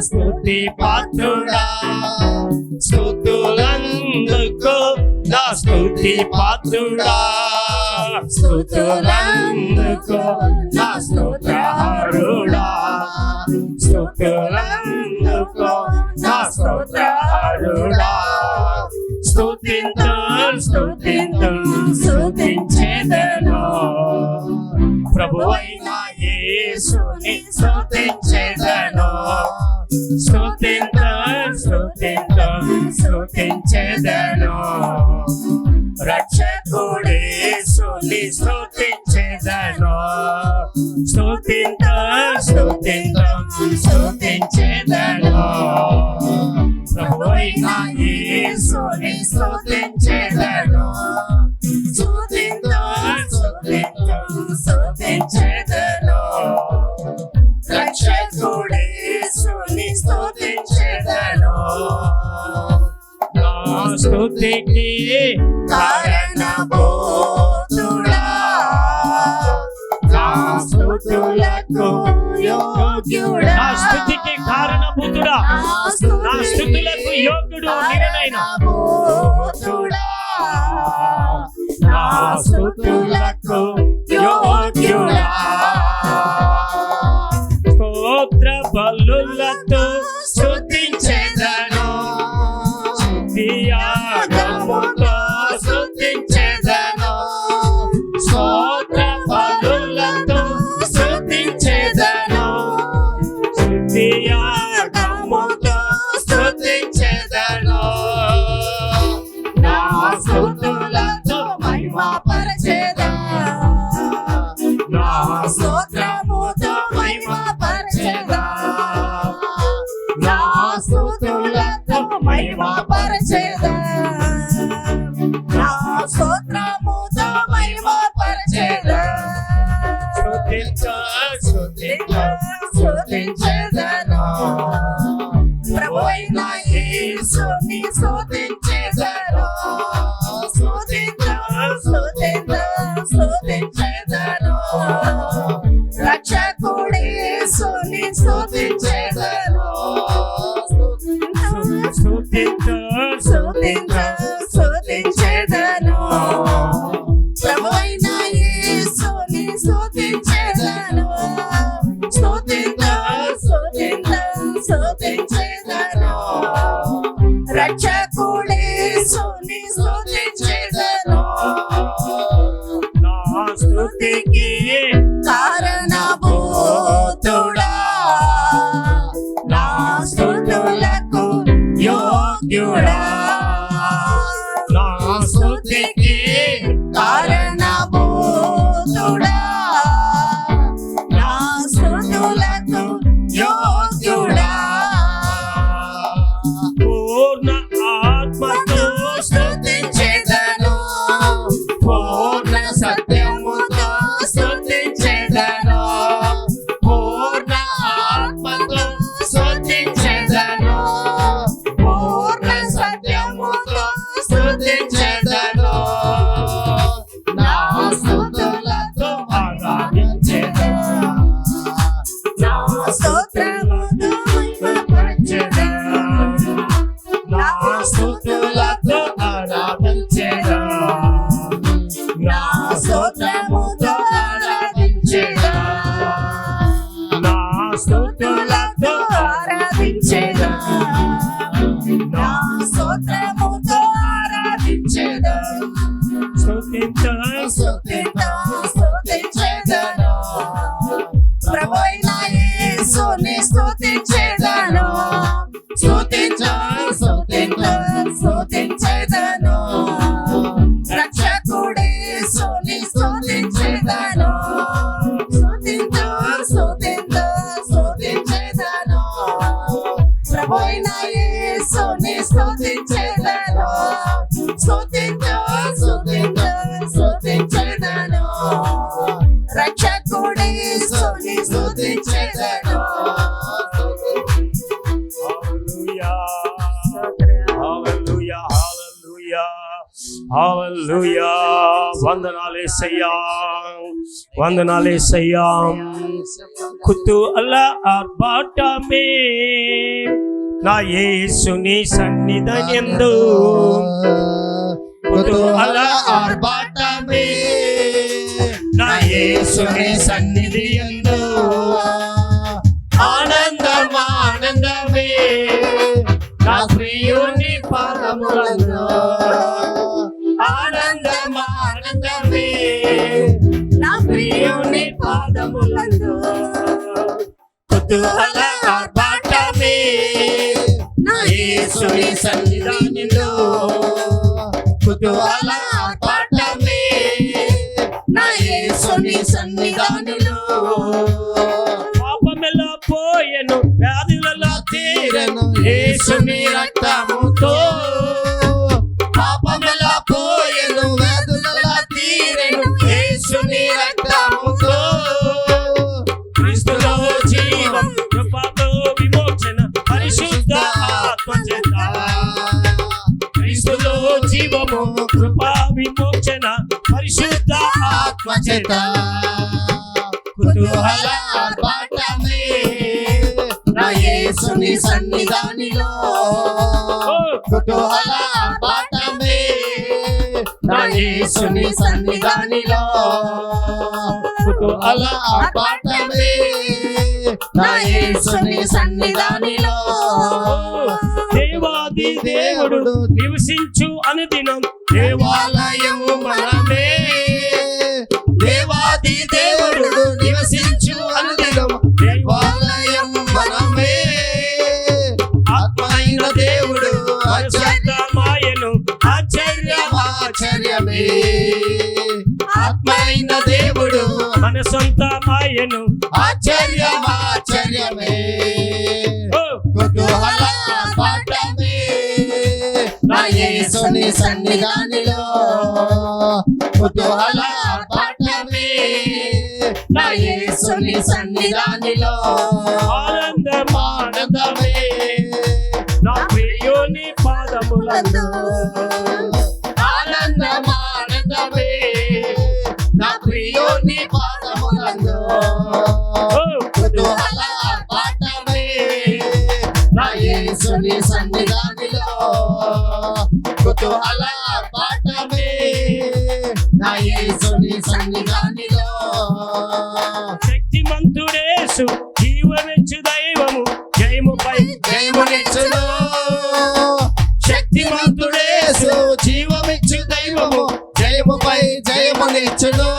స్తుతి పాత్రుడా, స్తుతులందుకు నా స్తుతి పాత్రుడా, స్తుతులందుకు నా స్తోత్రహరుడా, స్తుతులందుకు నా స్తోత్రహరుడా. స్తుతించెదను ప్రభువైన యేసుని స్తుతించెదను, స్తుతించెదను రక్షకుడేసుని స్తుతించెదను, స్తుతించెదను ప్రభువైన యేసుని స్తుతించెదను, స్తుతించెదను రక్షకుడేసుని స్తుతించెదను. నా స్తుతికి కారణభూతుడా, నా స్తుతులకు యోగ్యుడా, నా స్తుతికి కారణభూతుడా, నా స్తుతులకు యోగ్యుడు నీవేనైనా, నా స్తుతులకు యోగ్యుడా. స్తోత్ర బలులతో స్తుతించెదను, స్తుతియాగముతో స్తుతించెదను, స్తోత్ర బలులతో స్తుతించెదను, స్తుతియాగముతో స్తుతించెదను. నా స్తుతులతో మహిమపరచెదా, నా స్తోత్రముతో మహిమపరచెదా, నా స్తుతులతో మహిమపరచెదా, నా స్తోత్రముతో మహిమపరచెదా. స్తుతించెదను ప్రభువైన యేసుని స్తుతించెదను, స్తుతించెదను రక్షకుడేసుని స్తుతించెదను, స్తుతించెదను ప్రభువైన యేసుని స్తుతించెదను, స్తుతించెదను రక్షకుడేసుని స్తుతించెదను. నా స్తుతికి కారణభూతుడా, నా స్తుతులకు యోగ్యుడా, నా స్తుతికి కారణభూతుడా, నా స్తుతులకు యోగ్యుడా. పూర్ణ ఆత్మతో స్తుతించెదను, పూర్ణ సత్యముతో స్తుతించెదను, పూర్ణ ఆత్మతో స్తుతించెదను, పూర్ణ సత్యముతో స్తుతించెదను. నా స్తుతులతో ఆరాధించెదను, నా స్తోత్రముతో మహిమపరచెదను, నా స్తుతులతో ఆరాధించెదను, నా స్తోత్రముతో ఆరాధించెదను, నా స్తుతులతో ఆరాధించెదను, నా స్తోత్రముతో ఆరాధించెదను. స్తుతించెదను యేసయ్యా, వందనాలు యేసయ్యా. కుతూహల ఆర్భాటమే నా యేసుని సన్నిధియందు, కుతూహల ఆర్భాటమే నా యేసుని సన్నిధియందు, ఆనందం ఆనందమే నా ప్రియుని పాదములందు, ఆనందం ఆనందమే నా ప్రియుని పాదములందు, కుతూహల ఆర్భాటమే నా యేసుని సన్నిధియందు, కుతూహల ఆర్భాటమే నా యేసుని సన్నిధియందు. పాపమెలా పోయెను, వ్యాధులలో తీరెను యేసుని రక్తముతో, పాపమెలా పోయెను, వ్యాధులలో తీరెను యేసుని రక్తముతో, క్రీస్తులో జీవం, కృపతో విమోచన, పరిశుద్ధ ఆత్మచేత, క్రీస్తులో జీవము, కృపా విమోచన, పరిశుద్ధ ఆత్మచేత, కుతూహల ఆర్భాటమే నా యేసుని సన్నిధానిలో, కుతూహల ఆర్భాటమే నా యేసుని సన్నిధానిలో, కుతూహల ఆర్భాటమే నా యేసుని సన్నిధానిలో. దేవాది దేవుడు నివసించు అనుదినం దేవాలయము మనమే, దేవాది దేవుడు నివసించు అనుదినం దేవాలయం మనమే, ఆత్మ అయిన దేవుడు ఆశ్చర్యమాయను, ఆశ్చర్యమే, ఆత్మ అయిన దేవుడు మన సొంత మాయను, ఆశ్చర్యమే, కుతూహల ఆర్భాటమే నా యేసుని సన్నిధానిలో, కుతూహల ఆర్భాటమే నా యేసుని సన్నిధానిలో, ఆనందం ఆనందమే నా ప్రియుని పాదములందు, ఆనందం ఆనందమే నా ప్రియుని పాదములందు, కుతూహల ఆర్భాటమే నా యేసుని సన్నిధానిలో, కుతూహల ఆర్భాటమే నా యేసుని సన్నిధానిలో. శక్తిమంతుడేసు జీవమిచ్చు దైవము, జయముపై జయమునిచ్చును, శక్తిమంతుడేసు జీవమిచ్చు దైవము, జయముపై జయమునిచ్చును,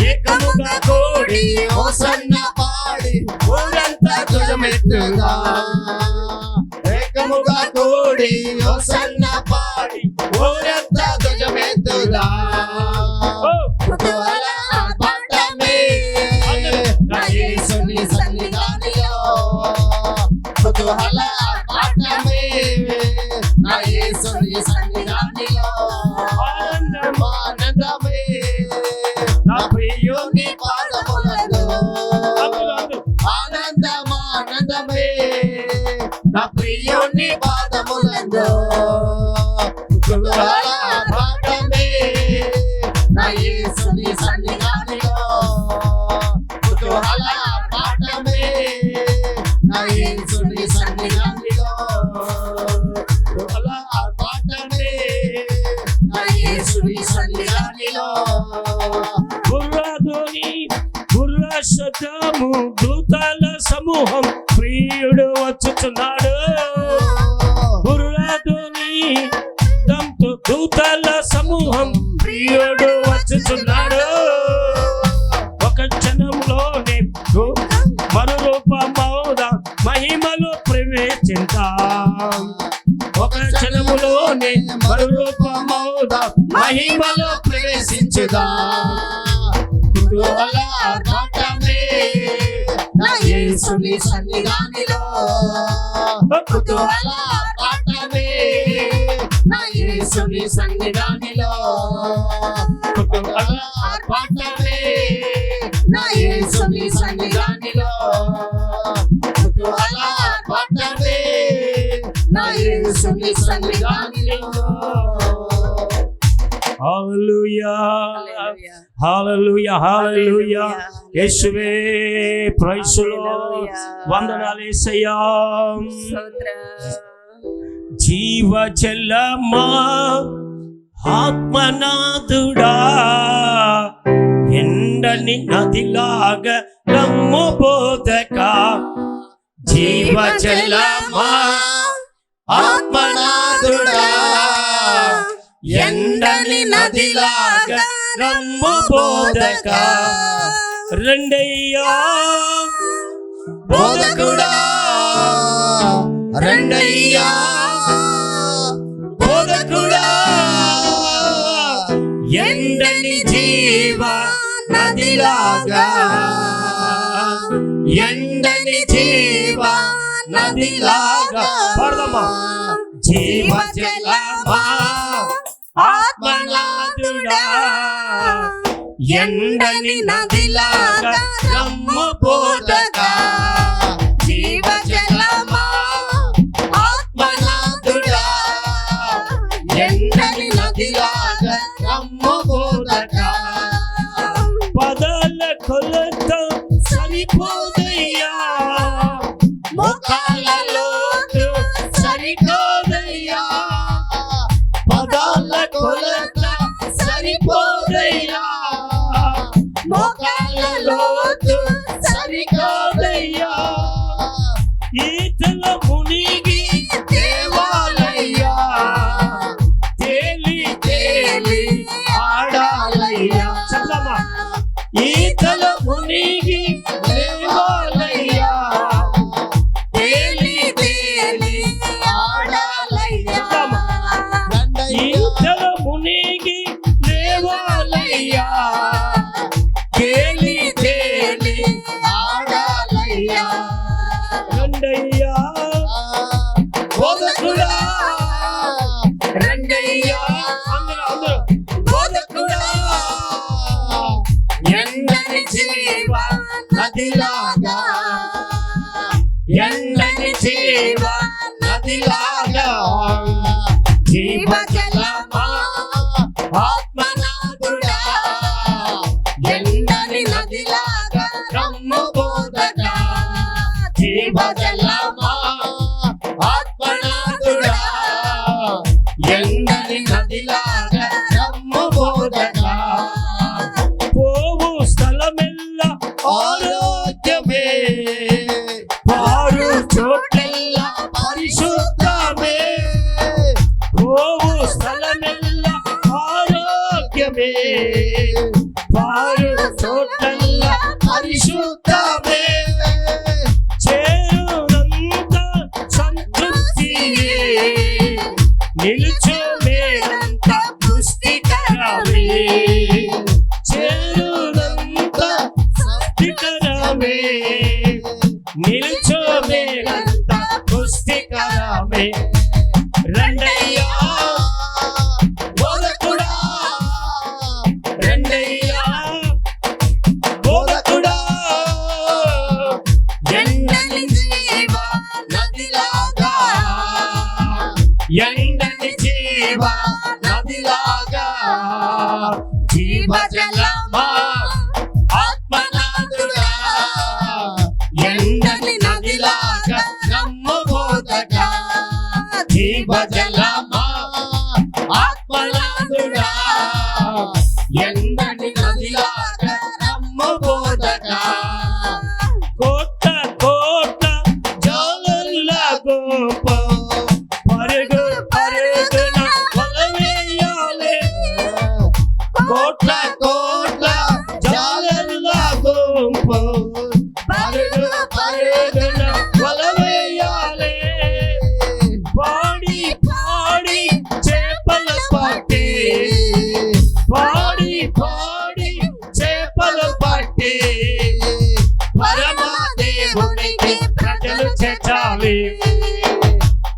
ఏకముగా కూడి హోసన్న పాడి ఊరంతా ధ్వజమెత్తుగా, ఏకముగా కూడి హోసన్న పాడి ఊరంతా ధ్వజమెత్తుగా, కుతూహల ఆర్భాటమే నా యేసుని సన్నిధానిలో, కుతూహల ఆర్భాటమే నా యేసుని సన్నిధానిలో, ఆనందం ఆనందమే నా ప్రియుని పాదములందు, ఆనందం ఆనందమే నా ప్రియుని పాదములందు, కుతూహల ఆర్భాటమే నా యేసుని సన్నిధానిలో, కుతూహల ఆర్భాటమే నా యేసుని సన్నిధానిలో, కుతూహల ఆర్భాటమే నా యేసుని సన్నిధానిలో. బుర్రధోని బుర్ర శబ్దము, దూతల సమూహం, ప్రియుడు వచ్చుచున్నాడు, బుర్రధోని దూతల సమూహం, ప్రియుడు వచ్చుచున్నాడు, ఒక క్షణంలోనే మరు రూపమౌదా మహిమలో ప్రవేశించాం, ఒక క్షణములోనే మరు రూపమౌదా మహిమలో ప్రవేశించుదా, కుతూహల ఆర్భాటమే నా యేసుని సన్నిధానిలో, కుతూహల ఆర్భాటమే నా యేసుని సన్నిధానిలో, కుతూహల ఆర్భాటమే నా యేసుని సన్నిధానిలో, కుతూహల ఆర్భాటమే నా యేసుని సన్నిధానిలో. హల్లెలూయా హల్లెలూయా. హల్లెలూయా హల్లెలూయా యేసువే ప్రైజ్ లార్డ్. హల్లెలూయా. వందనాలు యేసయ్యా. స్తోత్రం. జీవజలమా ఆత్మనాథుడా ఎండని నదిలాగా రమ్ము బోధక. జీవజలమా ఆత్మనాథుడా ఎండని నదిలాగా రమ్ము బోధక. రెండయ్యా బోధకుడా రెండయ్యా బోధకుడా ఎండని జీవ నదిలాగా ఎండని జీవ నదిలాగా పడదమ్మా. జీవజలమా ఆత్మనాథుడా ఎండని నదిలాగా రమ్ము బోధక. జీవజలమా ఆత్మనాథుడా ఎండని నదిలాగా రమ్ము బోధక. పదాల కొలత సరిపోదయ్యా ముఖాల లోతు సరిపోదయ్యా. పదాల కొలత సరిపోదయ్యా ముఖాల లోతు సరిపోదయ్యా. ఈతల మునిగి దేవాలయ్యా తేలి తేలి ఆడాలయ్యా. చల్లమ్మా. ఈతల మునిగి దేవాలయ్యా తేలి తేలి ఆడాలయ్యా. ఈతల మునిగి దేవాలయ్యా తేలి తేలి ఆడాలయ్యా. రెండయ్యా బోధకుడా రెండయ్యా అందరూ బోధకుడా ఎండని జీవ నదిలాగా ఎండని జీవ నదిలాగా. జీవజలమా ఆత్మనాథుడా ఎండని నదిలాగా రమ్ము బోధక. జీవజలమా ఆత్మనాథుడా ఎండని నదిలాగా రమ్ము బోధక. పోవు స్థలమెల్ల ఆరోగ్యమే పారు చోట్లెల్లా పరిశుద్ధమే. పోవు స్థలమెల్ల ఆరోగ్యమే పారు చోట్లెల్లా పరిశుద్ధమే. చేరునంత సంతృప్తియే నిలుచు మేలంత పుష్టికరమే. చేరునంత పుష్టికరమే నిలుచు మేలంత పుష్టికరమే. రెండయ్యా బోధకుడా రెండయ్యా బోధకుడా ఎండని జీవ నదిలాగా ఎండని జీవ నదిలాగా. జీవజలమా ఆత్మనాథుడా ఎండని నదిలాగా రమ్ము బోధక. జీవజలమా ఆత్మనాథుడా ఎండని నదిలాగా రమ్ము బోధక. కోట కోట జాలర్ల గోప పరుగు పరుగున వలవేయాలే. కోట్ల కోట్ల జాలర్ల గోప పరుగు పరుగున వలవేయాలే. పాడి పాడి చేపల పట్టి పాడి పాడి చేపల పట్టి పరమదేవునికి ప్రజలు చేర్చాలి.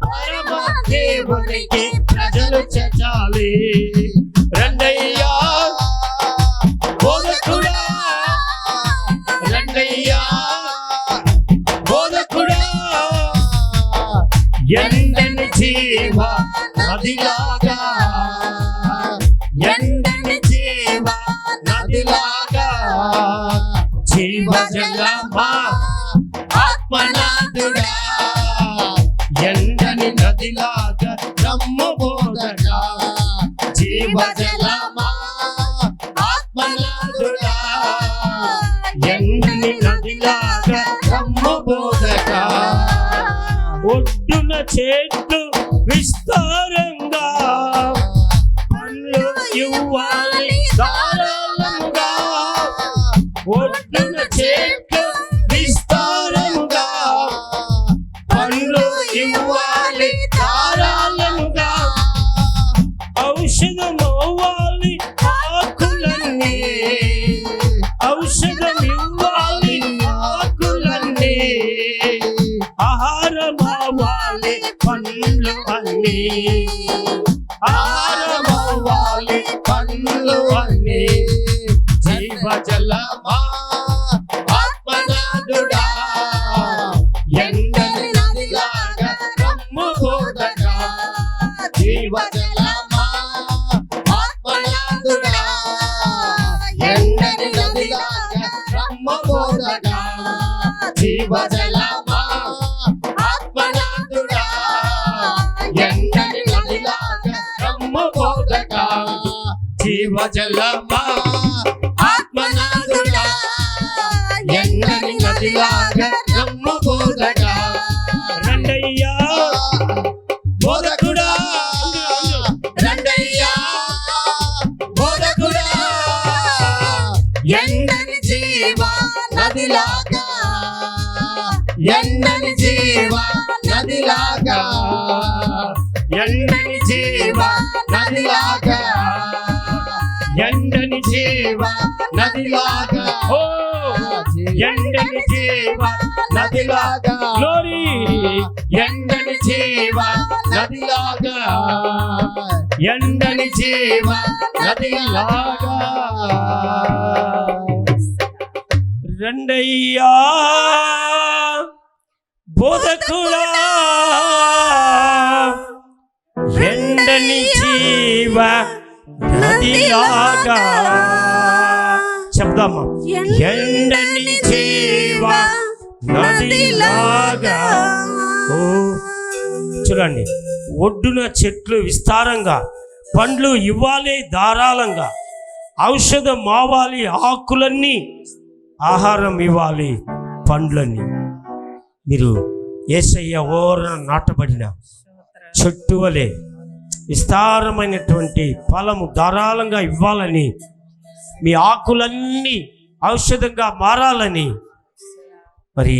పరమదేవునికి ప్రజలు చేర్చాలి. రెండయ్యా బోధకుడా రెండయ్యా బోధకుడా ఎండని జీవ నదిలాగా ఎండ జీవజలమా ఆత్మనాథుడా ఎండని నదిలాగా రమ్ము బోధకా జీవజలమా ఆత్మనాథుడా ఎండని నదిలాగా రమ్ము బోధకా ఒడ్డున చెట్లు విస్తారంగా పండ్లు ఇవ్వాలి ధారాళంగా ఒడ్డున చెట్లు విస్తారంగా పండ్లు ఇవ్వాలి ధారాళంగా ఔషధం అవ్వాలి ఆకులన్నీ ఔషధం ఇవ్వాలి ఆకులన్నీ ఆహారం అవ్వాలి పండ్లు అన్నీ ఆహారం అవ్వాలి పండ్లు అన్నీ జీవజలమా ఆత్మనాథుడా ఎండని నదిలాగా రమ్ము బోధకా జీవజలమా ఆత్మనాథుడా ఎండని నదిలాగా రమ్ము బోధకా జీవజలమా ఆత్మనాథుడా ఎండని నదిలాగా రమ్ము బోధకా జీవజలమా ఆత్మనాథుడా ఎండని నదిలాగా రమ్ము బోధకా రండయ్యా బోధకుడా రండయ్యా బోధకుడా ఎండని జీవ నదిలాగా ఎండని జీవ నదిలాగా ఎండని జీవ నదిలాగా ఎండని జీవ నదిలాగా ఓ ఎండని జీవ నదిలాగా గ్లోరీ ఎండని జీవ నదిలాగా ఎండని జీవ నదిలాగా రండయ్యా బోధకుడా ఎండని జీవ నదిలాగా చెప్దామా ఎండని జీవ నదిలాగా ఓ చూడండి ఒడ్డున చెట్లు విస్తారంగా పండ్లు ఇవ్వాలి ధారాళంగా ఔషధం మావాలి ఆకులన్నీ ఆహారం ఇవ్వాలి పండ్లన్నీ మీరు యేసయ్య ఓరన నాటబడిన చెట్టు వలె విస్తారమైనటువంటి ఫలము ధారాళంగా ఇవ్వాలని మీ ఆకులన్నీ ఔషధంగా మారాలని మరి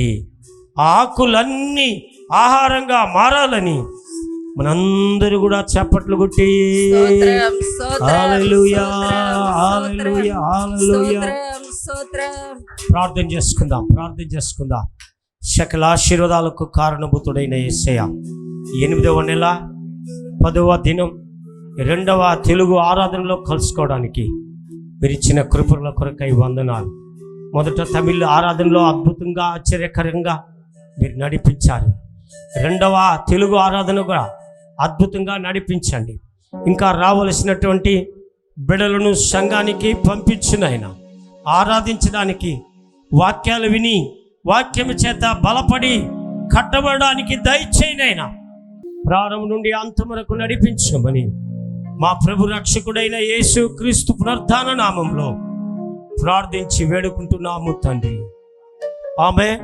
ఆ ఆకులన్నీ ఆహారంగా మారాలని మనందరూ కూడా చప్పట్లు కొట్టి హల్లెలూయా హల్లెలూయా హల్లెలూయా ప్రార్థన చేసుకుందాం సకల ఆశీర్వాదాలకు కారణభూతుడైన యేసయ్య 8వ నెల 10వ దినం 2వ తెలుగు ఆరాధనలో కలుసుకోవడానికి మీరు ఇచ్చిన కృపల కొరకై వందనాలు. మొదట తమిళ ఆరాధనలో అద్భుతంగా ఆశ్చర్యకరంగా మీరు నడిపించారు. 2వ తెలుగు ఆరాధన కూడా అద్భుతంగా నడిపించండి. ఇంకా రావలసినటువంటి బిడ్డలను సంఘానికి పంపించునైనా ఆరాధించడానికి వాక్యాలు విని వాక్యము చేత బలపడి కట్టబడడానికి దయచేయనైనా ప్రారంభం నుండి అంతం వరకు నడిపించమని మా ప్రభు రక్షకుడైన యేసు క్రీస్తు పునరుత్థాన నామంలో ప్రార్థించి వేడుకుంటున్నాము తండ్రి. ఆమేన్.